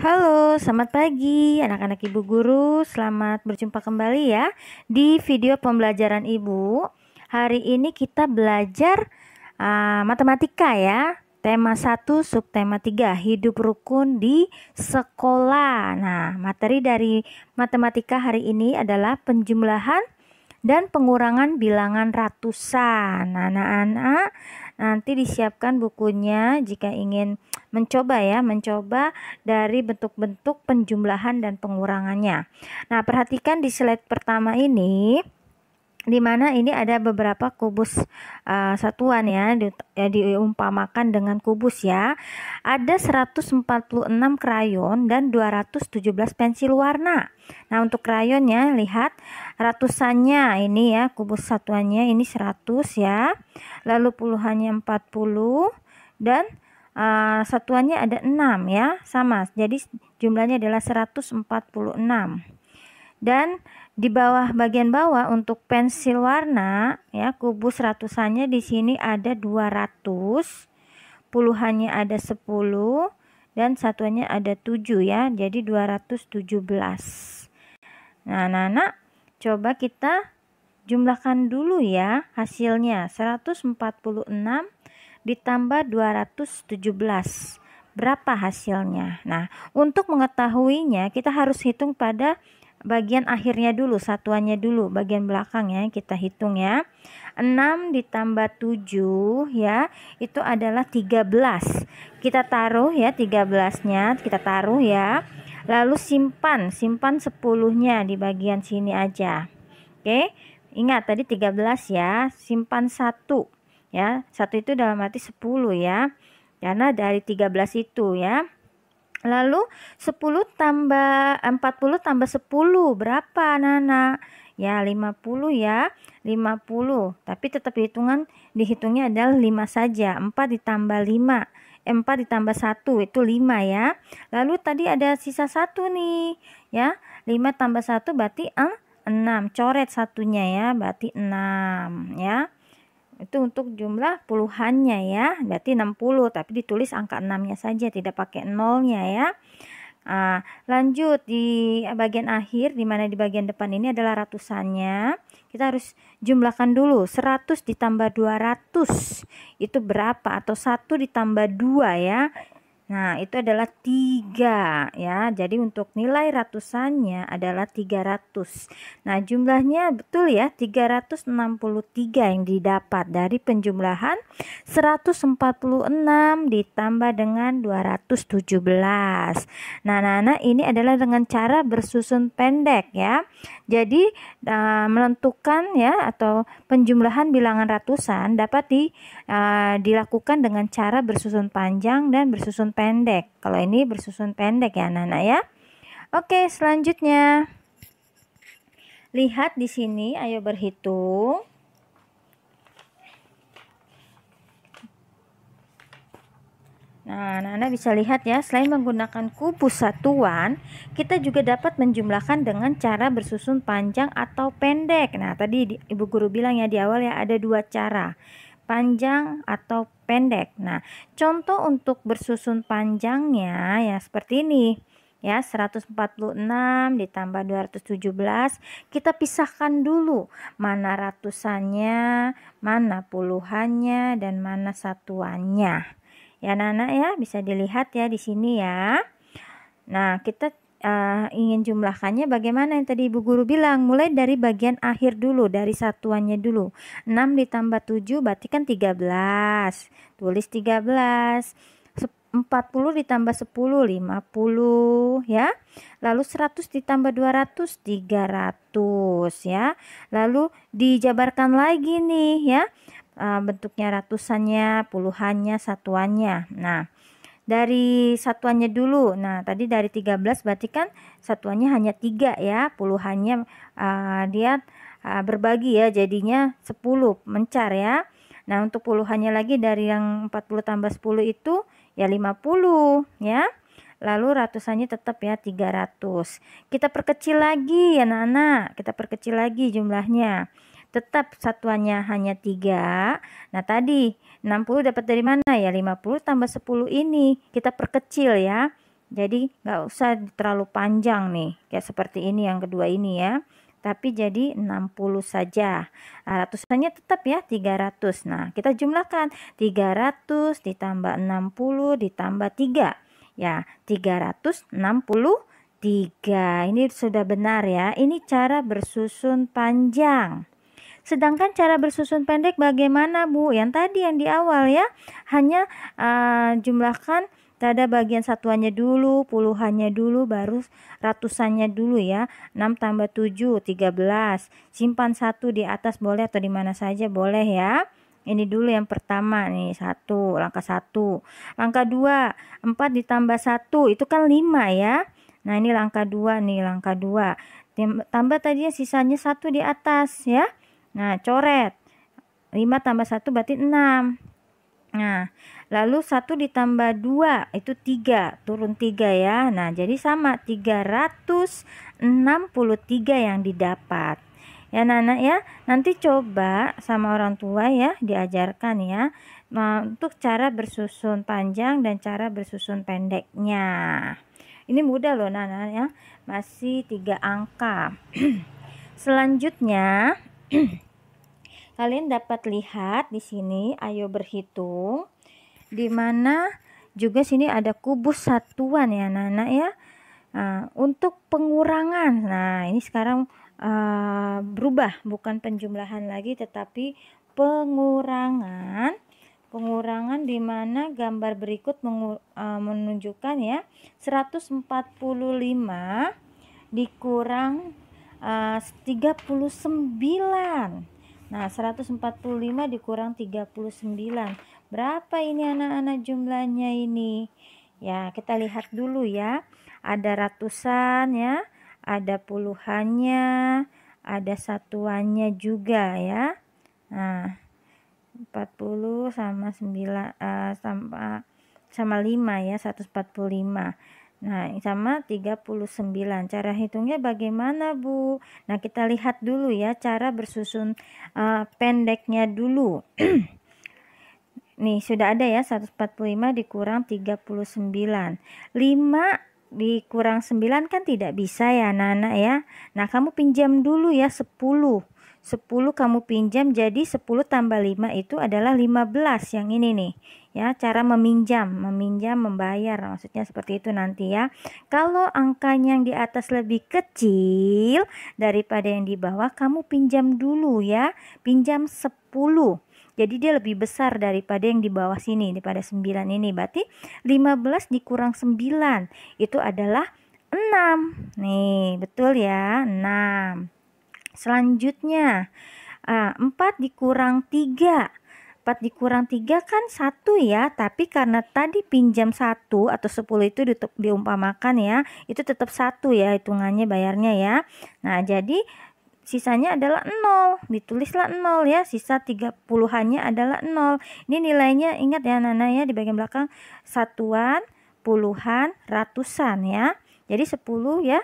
Halo, selamat pagi anak-anak ibu guru. Selamat berjumpa kembali ya di video pembelajaran ibu. Hari ini kita belajar matematika ya. Tema 1, subtema 3, hidup rukun di sekolah. Nah, materi dari matematika hari ini adalah penjumlahan dan pengurangan bilangan ratusan. Nah, anak-anak nanti disiapkan bukunya jika ingin mencoba dari bentuk-bentuk penjumlahan dan pengurangannya. Nah, perhatikan di slide pertama ini, di mana ini ada beberapa kubus satuan ya, diumpamakan dengan kubus ya. Ada 146 krayon dan 217 pensil warna. Nah, untuk krayonnya lihat ratusannya ini ya, kubus satuannya ini 100 ya. Lalu puluhannya 40 dan satuannya ada 6 ya, sama. Jadi jumlahnya adalah 146. Dan di bawah, bagian bawah untuk pensil warna ya, kubus ratusannya di sini ada 200, puluhannya ada 10 dan satuannya ada 7 ya. Jadi 217. Nah, anak-anak coba kita jumlahkan dulu ya hasilnya. 146 ditambah 217. Berapa hasilnya? Nah, untuk mengetahuinya kita harus hitung pada bagian akhirnya dulu, satuannya dulu, bagian belakang ya, kita hitung ya. 6 ditambah 7 ya, itu adalah 13. Kita taruh ya 13-nya, kita taruh ya. Lalu simpan 10-nya di bagian sini aja. Oke, ingat tadi 13 ya, simpan 1 ya. 1 itu dalam arti 10 ya, karena dari 13 itu ya. Lalu 40 tambah 10 berapa anak-anak? Ya 50 ya, 50. Tapi tetap dihitungnya adalah 5 saja. 4 ditambah 5, 4 ditambah 1 itu 5 ya. Lalu tadi ada sisa 1 nih ya. 5 tambah 1 berarti 6. Coret satunya ya, berarti 6 ya. Itu untuk jumlah puluhannya ya, berarti 60, tapi ditulis angka 6-nya saja, tidak pakai nolnya ya. Lanjut di bagian akhir, dimana di bagian depan ini adalah ratusannya. Kita harus jumlahkan dulu. 100 ditambah 200 itu berapa? Atau 1 ditambah 2 ya. Nah, itu adalah 3 ya. Jadi untuk nilai ratusannya adalah 300. Nah, jumlahnya betul ya, 363 yang didapat dari penjumlahan 146 ditambah dengan 217. Nah, anak-anak, ini adalah dengan cara bersusun pendek ya. Jadi menentukan ya atau penjumlahan bilangan ratusan dapat dilakukan dengan cara bersusun panjang dan bersusun pendek. Kalau ini bersusun pendek ya anak-anak ya. Oke, selanjutnya lihat di sini, ayo berhitung. Nah, anak-anak bisa lihat ya, selain menggunakan kubus satuan, kita juga dapat menjumlahkan dengan cara bersusun panjang atau pendek. Nah, tadi ibu guru bilang ya di awal ya, ada 2 cara, panjang atau pendek. Nah, contoh untuk bersusun panjangnya ya seperti ini ya, 146 ditambah 217. Kita pisahkan dulu mana ratusannya, mana puluhannya, dan mana satuannya. Ya anak-anak ya, bisa dilihat ya di sini ya. Nah, kita ingin jumlahkannya bagaimana yang tadi ibu guru bilang, mulai dari bagian akhir dulu, dari satuannya dulu. 6 ditambah 7 berarti kan 13. Tulis 13. 40 ditambah 10 50 ya. Lalu 100 ditambah 200 300 ya. Lalu dijabarkan lagi nih ya. Bentuknya ratusannya, puluhannya, satuannya. Nah, dari satuannya dulu. Nah, tadi dari 13 berarti kan satuannya hanya 3 ya, puluhannya dia berbagi ya, jadinya 10 mencar ya. Nah, untuk puluhannya lagi dari yang 40 tambah 10 itu ya 50 ya. Lalu ratusannya tetap ya 300. Kita perkecil lagi ya anak-anak, kita perkecil lagi jumlahnya. Tetap satuannya hanya 3. Nah, tadi 60 dapat dari mana ya? 50 tambah 10 ini kita perkecil ya. Jadi nggak usah terlalu panjang nih, kayak seperti ini yang kedua ini ya. Tapi jadi 60 saja. Nah, ratusannya tetap ya 300. Nah, kita jumlahkan 300 ditambah 60 ditambah 3. Ya, 363. Ini sudah benar ya. Ini cara bersusun panjang. Sedangkan cara bersusun pendek bagaimana, Bu? Yang tadi yang di awal ya. Hanya jumlahkan pada bagian satuannya dulu, puluhannya dulu, baru ratusannya dulu ya. 6 tambah 7, 13. Simpan 1 di atas boleh atau di mana saja boleh ya. Ini dulu yang pertama nih, langkah 1. Langkah 2, 4 ditambah 1, itu kan 5 ya. Nah, ini langkah 2 nih, langkah 2. Tambah tadinya sisanya 1 di atas ya. Nah, coret. 5 tambah 1 berarti 6. Nah, lalu 1 ditambah 2 itu 3, turun 3 ya. Nah, jadi sama 363 yang didapat. Ya, Nana ya. Nanti coba sama orang tua ya, diajarkan ya. Nah, untuk cara bersusun panjang dan cara bersusun pendeknya. Ini mudah loh Nana ya. Masih 3 angka. Selanjutnya kalian dapat lihat di sini, ayo berhitung. Di mana juga sini ada kubus satuan ya, Nana ya. Untuk pengurangan. Nah, ini sekarang berubah, bukan penjumlahan lagi tetapi pengurangan. Pengurangan di mana gambar berikut menunjukkan ya 145 dikurang 39. Nah, 145 dikurang 39. Berapa ini anak-anak jumlahnya ini? Ya, kita lihat dulu ya. Ada ratusan ya, ada puluhannya, ada satuannya juga ya. Nah, 40 sama 9 sama 5 ya, 145. Nah, sama 39. Cara hitungnya bagaimana, Bu? Nah, kita lihat dulu ya cara bersusun pendeknya dulu. Nih, sudah ada ya 145 dikurang 39. 5 dikurang 9 kan tidak bisa ya, Nana ya. Nah, kamu pinjam dulu ya 10. 10 kamu pinjam, jadi 10 tambah 5 itu adalah 15 yang ini nih ya. Cara meminjam membayar, maksudnya seperti itu nanti ya. Kalau angkanya yang di atas lebih kecil daripada yang di bawah, kamu pinjam dulu ya, pinjam 10. Jadi dia lebih besar daripada yang di bawah sini, daripada 9 ini. Berarti 15 dikurang 9 itu adalah 6. Nih, betul ya, 6. Selanjutnya 4 dikurang 3. 4 dikurang 3 kan 1 ya, tapi karena tadi pinjam 1 atau 10 itu diumpamakan ya, itu tetap 1 ya hitungannya, bayarnya ya. Nah, jadi sisanya adalah 0, ditulislah 0 ya, sisa 30-annya adalah 0. Ini nilainya, ingat ya Nana ya, di bagian belakang satuan, puluhan, ratusan ya. Jadi 10 ya,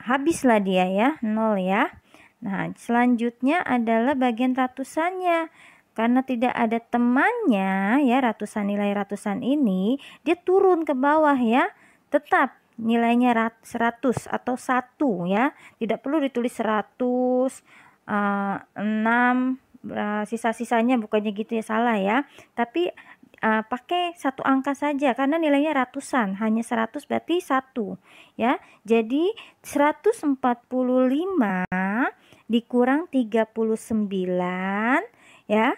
habislah dia ya, 0 ya. Nah, selanjutnya adalah bagian ratusannya. Karena tidak ada temannya ya, nilai ratusan ini dia turun ke bawah ya. Tetap nilainya 100 atau 1 ya. Tidak perlu ditulis 100, 6, sisa-sisanya, bukannya gitu ya, salah ya. Tapi pakai satu angka saja karena nilainya ratusan, hanya 100 berarti 1 ya. Jadi 145 dikurang 39 ya.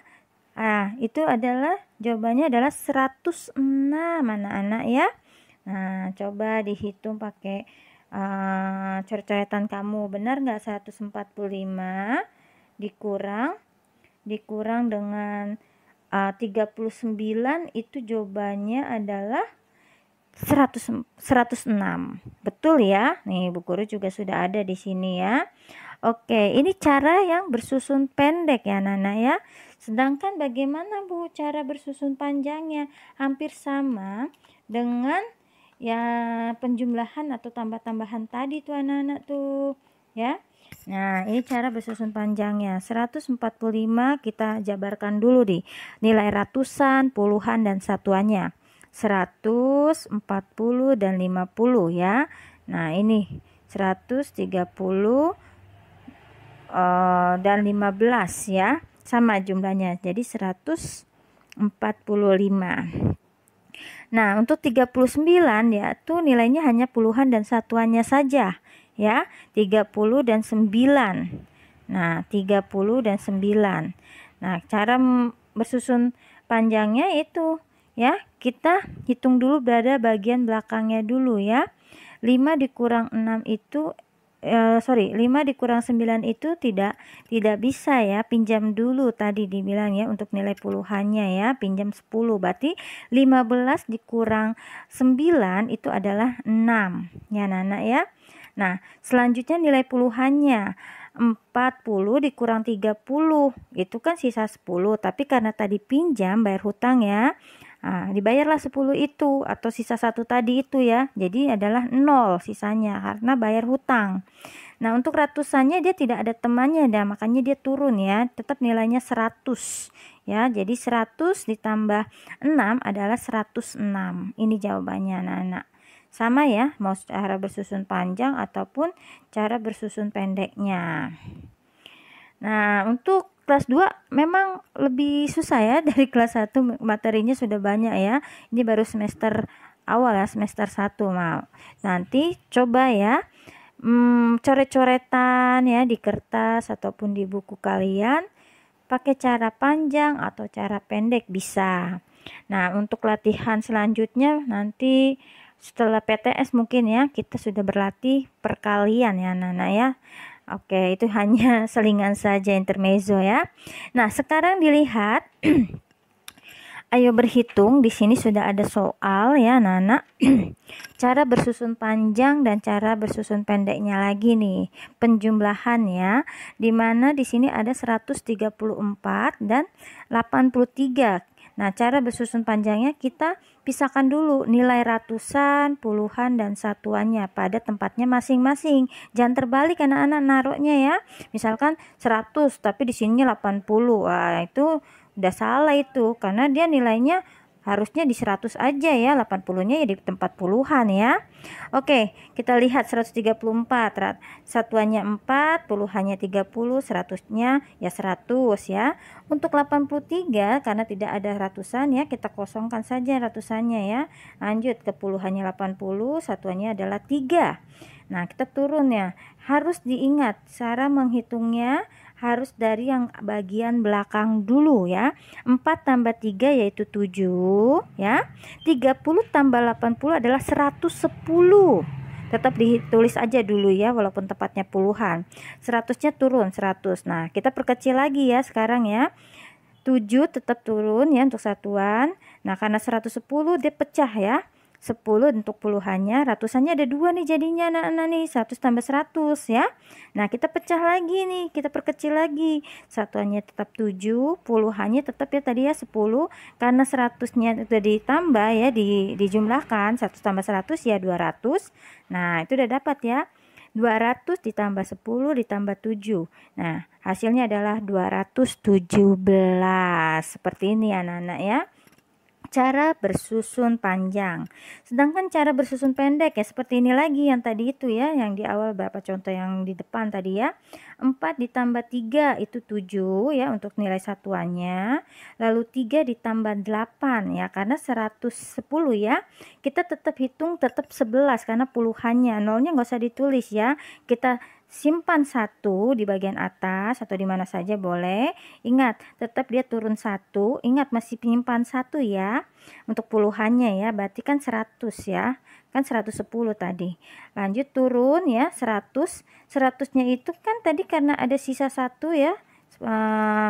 Itu adalah jawabannya adalah 106 anak-anak ya. Nah, coba dihitung pakai coret-coretan kamu. Benar nggak 145 dikurang dengan 39 itu jawabannya adalah 106. Betul ya? Nih, Bu Guru juga sudah ada di sini ya. Oke, ini cara yang bersusun pendek ya Nana ya. Sedangkan bagaimana Bu cara bersusun panjangnya? Hampir sama dengan ya penjumlahan atau tambah-tambahan tadi tuh anak-anak tuh ya. Nah, ini cara bersusun panjangnya. 145 kita jabarkan dulu nih. Nilai ratusan, puluhan, dan satuannya. 140 dan 50 ya. Nah, ini 130 dan 15 ya. Sama jumlahnya. Jadi 145. Nah, untuk 39 ya, tuh nilainya hanya puluhan dan satuannya saja ya. 30 dan 9. Nah, 30 dan 9. Nah, cara bersusun panjangnya itu ya, kita hitung dulu berada bagian belakangnya dulu ya. 5 dikurang 6 itu 5 dikurang 9 itu tidak bisa ya, pinjam dulu tadi dibilang ya, untuk nilai puluhannya ya, pinjam 10, berarti 15 dikurang 9 itu adalah 6 ya Nana ya. Nah, selanjutnya nilai puluhannya 40 dikurang 30 itu kan sisa 10, tapi karena tadi pinjam bayar hutang ya, dibayarlah 10 itu atau sisa 1 tadi itu ya, jadi adalah 0 sisanya karena bayar hutang. Nah, untuk ratusannya dia tidak ada temannya, makanya dia turun ya, tetap nilainya 100 ya. Jadi 100 ditambah 6 adalah 106. Ini jawabannya anak-anak. Sama ya, mau cara bersusun panjang ataupun cara bersusun pendeknya. Nah, untuk kelas 2 memang lebih susah ya dari kelas 1, materinya sudah banyak ya. Ini baru semester awal ya, semester 1 mau. Nanti coba ya coret-coretan ya di kertas ataupun di buku kalian, pakai cara panjang atau cara pendek bisa. Nah, untuk latihan selanjutnya nanti setelah PTS mungkin ya, kita sudah berlatih perkalian ya anak-anak ya. Oke, itu hanya selingan saja intermezzo ya. Nah, sekarang dilihat ayo berhitung. Di sini sudah ada soal ya anak-anak. Cara bersusun panjang dan cara bersusun pendeknya lagi nih. Penjumlahan ya. Dimana di sini ada 134 dan 83. Nah, cara bersusun panjangnya kita pisahkan dulu nilai ratusan, puluhan, dan satuannya pada tempatnya masing-masing. Jangan terbalik anak-anak naruhnya ya. Misalkan 100 tapi di sini 80. Wah, itu udah salah itu, karena dia nilainya harusnya di 100 aja ya, 80-nya ya di tempat puluhan ya. Oke, kita lihat 134, satuannya 4, puluhannya 30, 100-nya ya 100 ya. Untuk 83 karena tidak ada ratusan ya, kita kosongkan saja ratusannya ya. Lanjut ke puluhannya 80, satuannya adalah 3. Nah, kita turun ya. Harus diingat cara menghitungnya harus dari yang bagian belakang dulu ya. 4 tambah 3 yaitu 7 ya. 30 tambah 80 adalah 110. Tetap ditulis aja dulu ya, walaupun tepatnya puluhan. 100-nya turun 100. Nah, kita perkecil lagi ya sekarang ya. 7 tetap turun ya untuk satuan. Nah, karena 110 dia pecah ya. 10 untuk puluhannya, ratusannya ada 2 nih jadinya anak-anak nih, 100 tambah 100 ya. Nah, kita pecah lagi nih, kita perkecil lagi. Satuannya tetap 7, puluhannya tetap ya tadi ya 10, karena 100-nya sudah ditambah ya, dijumlahkan 100 tambah 100 ya 200. Nah, itu udah dapat ya. 200 ditambah 10 ditambah 7. Nah, hasilnya adalah 217. Seperti ini anak-anak ya. Cara bersusun panjang. Sedangkan cara bersusun pendek ya seperti ini lagi yang tadi itu ya, yang di awal berapa contoh yang di depan tadi ya. 4 ditambah 3 itu 7 ya untuk nilai satuannya. Lalu 3 ditambah 8 ya, karena 110 ya. Kita tetap hitung tetap 11 karena puluhannya. Nolnya nggak usah ditulis ya. Kita simpan 1 di bagian atas atau di mana saja boleh. Ingat, tetap dia turun 1. Ingat masih penyimpan 1 ya. Untuk puluhannya ya, berarti kan 100 ya. Kan 110 tadi. Lanjut turun ya, 100. 100-nya itu kan tadi karena ada sisa 1 ya.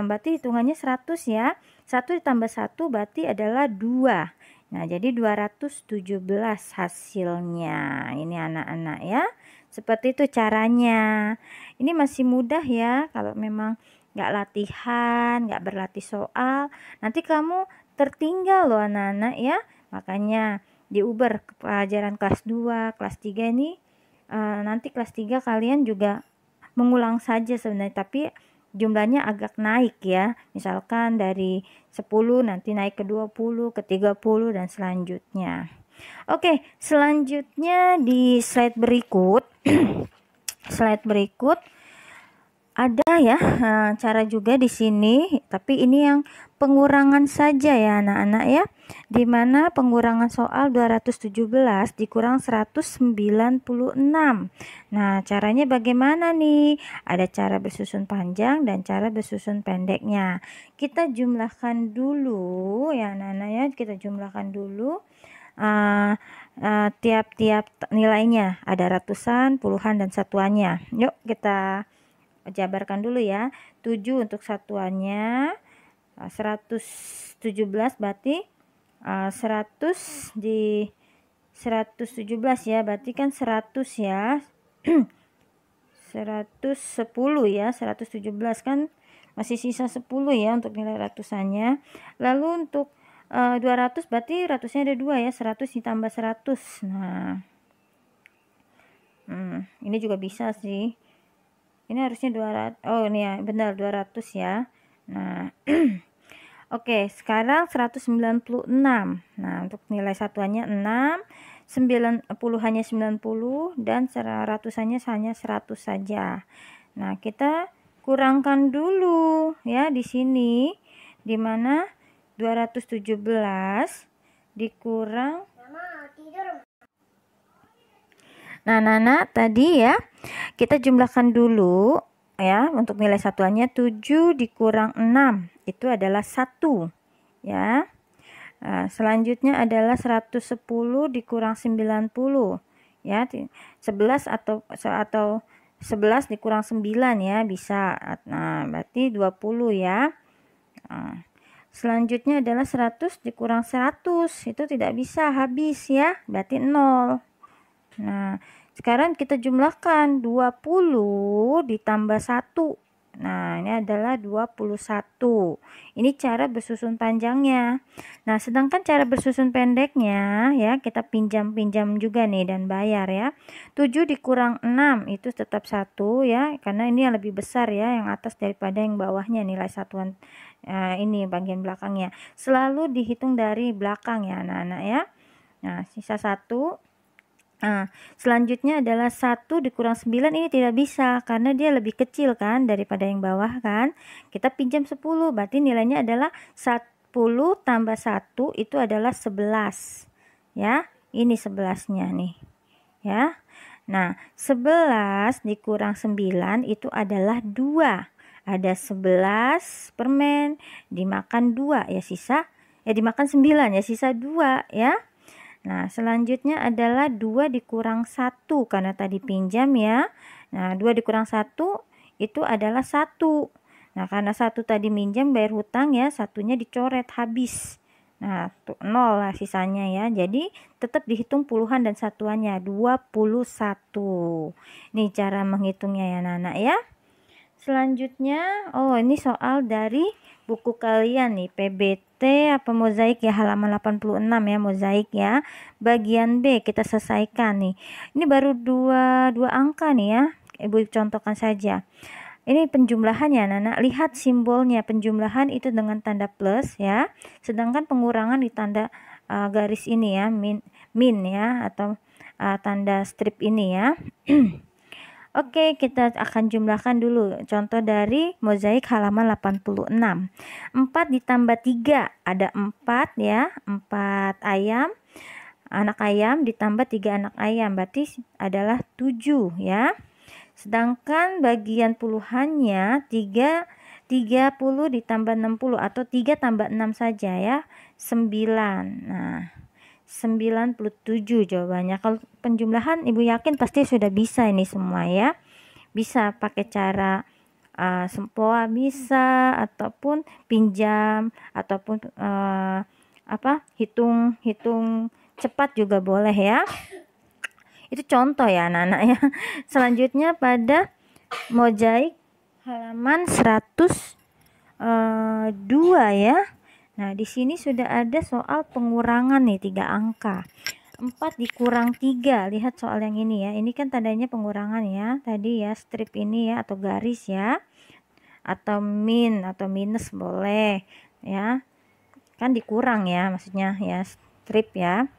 Berarti hitungannya 100 ya. 1 ditambah 1 berarti adalah 2. Nah, jadi 217 hasilnya. Ini anak-anak ya. Seperti itu caranya. Ini masih mudah ya. Kalau memang nggak latihan, nggak berlatih soal, nanti kamu tertinggal loh anak-anak ya. Makanya diuber ke pelajaran kelas 2, kelas 3 ini. Nanti kelas 3 kalian juga mengulang saja sebenarnya. Tapi jumlahnya agak naik ya. Misalkan dari 10 nanti naik ke 20, ke 30 dan selanjutnya. Oke, selanjutnya di slide berikut slide berikut ada ya cara juga di sini, tapi ini yang pengurangan saja ya anak-anak ya, dimana pengurangan soal 217 dikurang 196. Nah caranya bagaimana nih? Ada cara bersusun panjang dan cara bersusun pendeknya. Kita jumlahkan dulu ya anak-anak ya, kita jumlahkan dulu tiap-tiap nilainya, ada ratusan, puluhan dan satuannya. Yuk kita jabarkan dulu ya. 7 untuk satuannya, 117 berarti 100 di 117 ya, berarti kan 100 ya. 110 ya, 117 kan masih sisa 10 ya untuk nilai ratusannya. Lalu untuk 200 berarti ratusnya ada 2 ya, 100 ditambah 100. Nah ini juga bisa sih. Ini harusnya 200. Oh, ini ya, benar 200 ya. Nah, oke, sekarang 196. Nah, untuk nilai satuannya 6, 90-annya 90 dan 100-annya hanya 100 saja. Nah, kita kurangkan dulu ya di sini, di mana 217 dikurang. Nah, Nana tadi ya, kita jumlahkan dulu ya, untuk nilai satuannya 7 dikurang 6 itu adalah 1 ya. Nah, selanjutnya adalah 110 dikurang 90 ya, 11 atau 11 dikurang 9 ya, bisa. Nah, berarti 20 ya. Nah, selanjutnya adalah 100 dikurang 100, itu tidak bisa, habis ya, berarti 0. Nah, sekarang kita jumlahkan 20 ditambah 1. Nah, ini adalah 21. Ini cara bersusun panjangnya. Nah, sedangkan cara bersusun pendeknya ya, kita pinjam-pinjam juga nih dan bayar ya. 7 dikurang 6 itu tetap 1 ya, karena ini yang lebih besar ya, yang atas daripada yang bawahnya nilai satuan ini bagian belakangnya. Selalu dihitung dari belakang ya anak-anak ya. Nah, sisa 1. Nah, selanjutnya adalah 1 dikurang 9, ini tidak bisa karena dia lebih kecil kan daripada yang bawah kan. Kita pinjam 10, berarti nilainya adalah 10 tambah 1 itu adalah 11 ya. Ini 11-nya nih ya. Nah, 11 dikurang 9 itu adalah 2. Ada 11 permen, dimakan 2 ya, sisa ya, dimakan 9 ya, sisa 2 ya. Nah, selanjutnya adalah 2 dikurang 1 karena tadi pinjam ya. Nah, 2 dikurang 1 itu adalah 1. Nah, karena 1 tadi minjam bayar hutang ya, satunya dicoret habis. Nah, 0 lah sisanya ya. Jadi, tetap dihitung puluhan dan satuannya 21. Ini cara menghitungnya ya, Nana ya. Selanjutnya, ini soal dari buku kalian nih, PBT apa mozaik ya, halaman 86 ya, mozaik ya. Bagian B kita selesaikan nih. Ini baru dua angka nih ya. Ibu contohkan saja. Ini penjumlahan ya, Nana. Lihat simbolnya, penjumlahan itu dengan tanda plus ya. Sedangkan pengurangan di tanda garis ini ya, min ya, atau tanda strip ini ya. Oke, kita akan jumlahkan dulu. Contoh dari mozaik halaman 86. 4 ditambah 3, ada 4 ya, 4 ayam. Anak ayam ditambah 3 anak ayam, berarti adalah 7 ya. Sedangkan bagian puluhannya 30 ditambah 60 atau 3 tambah 6 saja ya, 9. Nah, 97 jawabannya. Kalau penjumlahan ibu yakin pasti sudah bisa ini semua ya. Bisa pakai cara sempoa bisa, ataupun pinjam, ataupun hitung cepat juga boleh ya. Itu contoh ya anak-anak ya. Selanjutnya pada mozaik halaman 102 ya. Nah, di sini sudah ada soal pengurangan nih 3 angka. 4 dikurang 3. Lihat soal yang ini ya. Ini kan tandanya pengurangan ya. Tadi ya, strip ini ya, atau garis ya. atau min atau minus boleh ya, kan dikurang ya maksudnya ya, strip ya.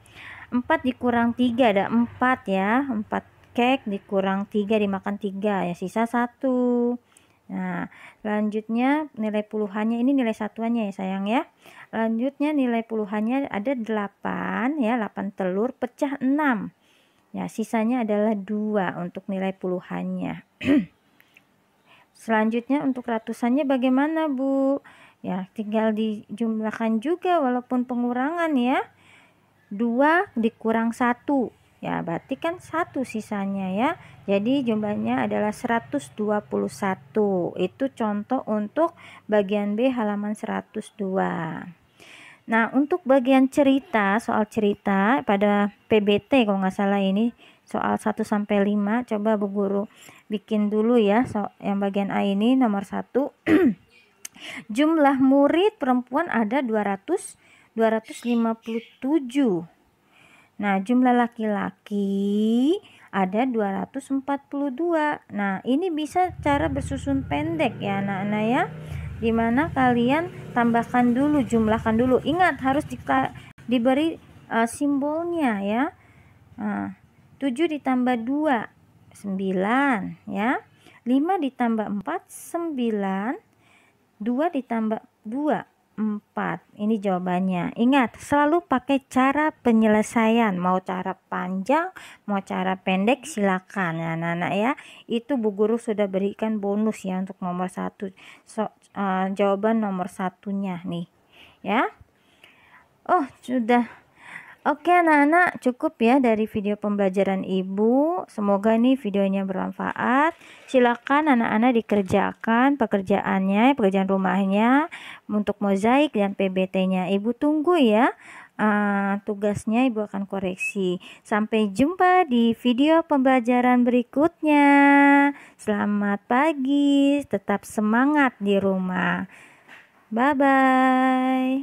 4 dikurang 3 ada 4 ya, 4 cake dikurang 3 dimakan 3 ya, sisa 1. Nah selanjutnya nilai puluhannya, ini nilai satuannya ya sayang ya. Lanjutnya nilai puluhannya ada 8 ya, 8 telur pecah 6 ya, sisanya adalah 2 untuk nilai puluhannya. Selanjutnya untuk ratusannya bagaimana Bu? Ya tinggal dijumlahkan juga walaupun pengurangan ya. 2 dikurang 1 ya, berarti kan 1 sisanya ya. Jadi jumlahnya adalah 121. Itu contoh untuk bagian B halaman 102. Nah untuk bagian cerita, soal cerita pada PBT kalau nggak salah ini soal 1 sampai 5, coba Bu Guru bikin dulu ya. Yang bagian A ini nomor 1. Jumlah murid perempuan ada 257. Nah jumlah laki-laki ada 242. Nah ini bisa cara bersusun pendek ya anak-anak ya, dimana kalian tambahkan dulu, jumlahkan dulu. Ingat harus diberi simbolnya ya. 7 ditambah 2 9 ya, 5 ditambah 4 9, 2 ditambah 2 4. Ini jawabannya. Ingat selalu pakai cara penyelesaian, mau cara panjang mau cara pendek silakan ya anak-anak ya. Itu Bu Guru sudah berikan bonus ya untuk nomor 1, jawaban nomor 1-nya nih ya. Oh sudah. Oke anak-anak, cukup ya dari video pembelajaran Ibu. Semoga nih videonya bermanfaat. Silakan anak-anak dikerjakan pekerjaannya, pekerjaan rumahnya untuk mozaik dan PBT-nya. Ibu tunggu ya. Tugasnya Ibu akan koreksi. Sampai jumpa di video pembelajaran berikutnya. Selamat pagi, tetap semangat di rumah. Bye-bye.